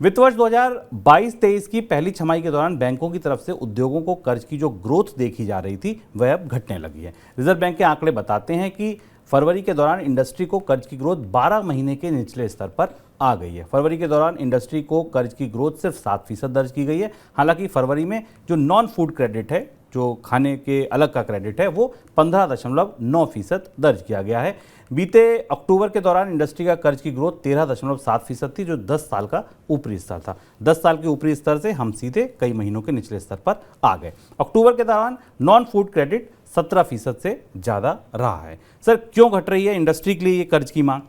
वित्त वर्ष 2022-23 की पहली छमाही के दौरान बैंकों की तरफ से उद्योगों को कर्ज की जो ग्रोथ देखी जा रही थी वह अब घटने लगी है। रिजर्व बैंक के आंकड़े बताते हैं कि फरवरी के दौरान इंडस्ट्री को कर्ज की ग्रोथ 12 महीने के निचले स्तर पर आ गई है। फरवरी के दौरान इंडस्ट्री को कर्ज की ग्रोथ सिर्फ 7% दर्ज की गई है। हालांकि फरवरी में जो नॉन फूड क्रेडिट है, जो खाने के अलग का क्रेडिट है, वो 15.9% दर्ज किया गया है। बीते अक्टूबर के दौरान इंडस्ट्री का कर्ज की ग्रोथ 13.7% थी, जो 10 साल का ऊपरी स्तर था। 10 साल के ऊपरी स्तर से हम सीधे कई महीनों के निचले स्तर पर आ गए। अक्टूबर के दौरान नॉन फूड क्रेडिट 17% से ज़्यादा रहा है। सर, क्यों घट रही है इंडस्ट्री के लिए ये कर्ज की मांग?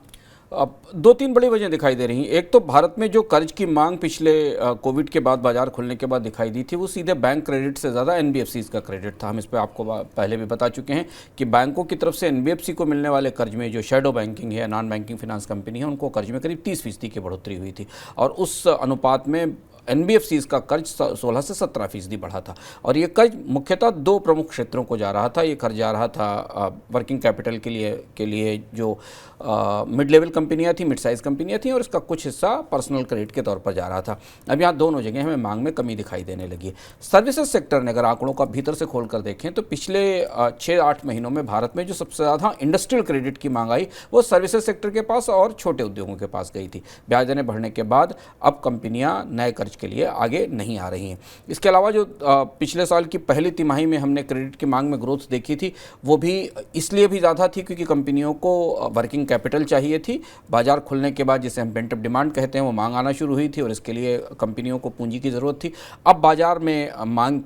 अब दो तीन बड़ी वजह दिखाई दे रही हैं। एक तो भारत में जो कर्ज की मांग पिछले कोविड के बाद, बाजार खुलने के बाद दिखाई दी थी, वो सीधे बैंक क्रेडिट से ज़्यादा एनबीएफसीज का क्रेडिट था। हम इस पे आपको पहले भी बता चुके हैं कि बैंकों की तरफ से एनबीएफसी को मिलने वाले कर्ज में जो शैडो बैंकिंग है, नॉन बैंकिंग फाइनेंस कंपनी है, उनको कर्ज में करीब 30% की बढ़ोतरी हुई थी और उस अनुपात में एनबीएफसीज का कर्ज 16 से 17% बढ़ा था। और ये कर्ज मुख्यतः दो प्रमुख क्षेत्रों को जा रहा था। ये कर्ज जा रहा था वर्किंग कैपिटल के लिए जो मिड लेवल कंपनियां थी, मिड साइज़ कंपनियां थी, और इसका कुछ हिस्सा पर्सनल क्रेडिट के तौर पर जा रहा था। अब यहाँ दोनों जगह हमें मांग में कमी दिखाई देने लगी है। सर्विसेज सेक्टर ने, अगर आंकड़ों का भीतर से खोल कर देखें तो पिछले 6-8 महीनों में भारत में जो सबसे ज़्यादा इंडस्ट्रियल क्रेडिट की मांग आई वो सर्विसेज सेक्टर के पास और छोटे उद्योगों के पास गई थी। ब्याज दरें बढ़ने के बाद अब कंपनियां नए कर्ज के लिए आगे नहीं आ रही हैं। इसके अलावा जो पिछले साल की पहली तिमाही में हमने क्रेडिट की मांग में ग्रोथ देखी थी, वो भी इसलिए भी ज़्यादा थी क्योंकि कंपनियों को वर्किंग कैपिटल चाहिए थी। बाजार खुलने के बाद, जिसे हम पेंट अप डिमांड कहते हैं, वो मांग आना शुरू हुई थी और इसके लिए कंपनियों को पूंजी की ज़रूरत थी। अब बाजार में मांग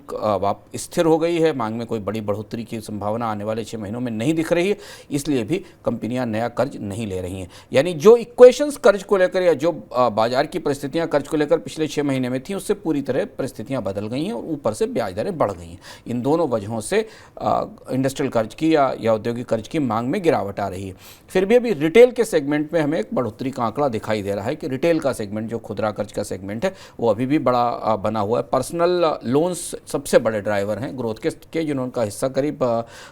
स्थिर हो गई है, मांग में कोई बड़ी बढ़ोतरी की संभावना आने वाले 6 महीनों में नहीं दिख रही है, इसलिए भी कंपनियां नया कर्ज नहीं ले रही हैं। यानी जो इक्वेशंस कर्ज को लेकर या जो बाजार की परिस्थितियां कर्ज को लेकर पिछले 6 महीने में थी, उससे पूरी तरह परिस्थितियां बदल गई हैं और ऊपर से ब्याज दरें बढ़ गई हैं। इन दोनों वजहों से इंडस्ट्रियल कर्ज की या औद्योगिक कर्ज की मांग में गिरावट आ रही है। फिर भी अभी रिटेल के सेगमेंट में हमें एक बढ़ोतरी का आंकड़ा दिखाई दे रहा है कि रिटेल का सेगमेंट, जो खुदरा कर्ज का सेगमेंट है, वो अभी भी बड़ा बना हुआ है। पर्सनल लोन्स सबसे बड़े ड्राइवर हैं ग्रोथ के जिनका हिस्सा करीब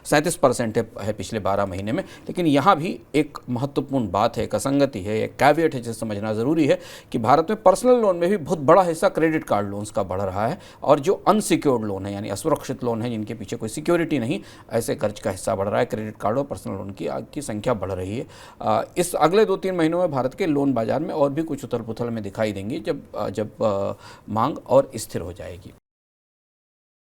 37% है पिछले 12 महीने में। लेकिन यहाँ भी एक महत्वपूर्ण बात है, एक असंगति है, एक कैविएट है जिसे समझना ज़रूरी है कि भारत में पर्सनल लोन में भी बहुत बड़ा हिस्सा क्रेडिट कार्ड लोन्स का बढ़ रहा है और जो अनसिक्योर्ड लोन है, यानी असुरक्षित लोन है, जिनके पीछे कोई सिक्योरिटी नहीं, ऐसे कर्ज का हिस्सा बढ़ रहा है। क्रेडिट कार्ड और पर्सनल लोन की संख्या बढ़ रही है। इस अगले 2-3 महीनों में भारत के लोन बाजार में और भी कुछ उथल पुथल में दिखाई देंगी जब मांग और स्थिर हो जाएगी।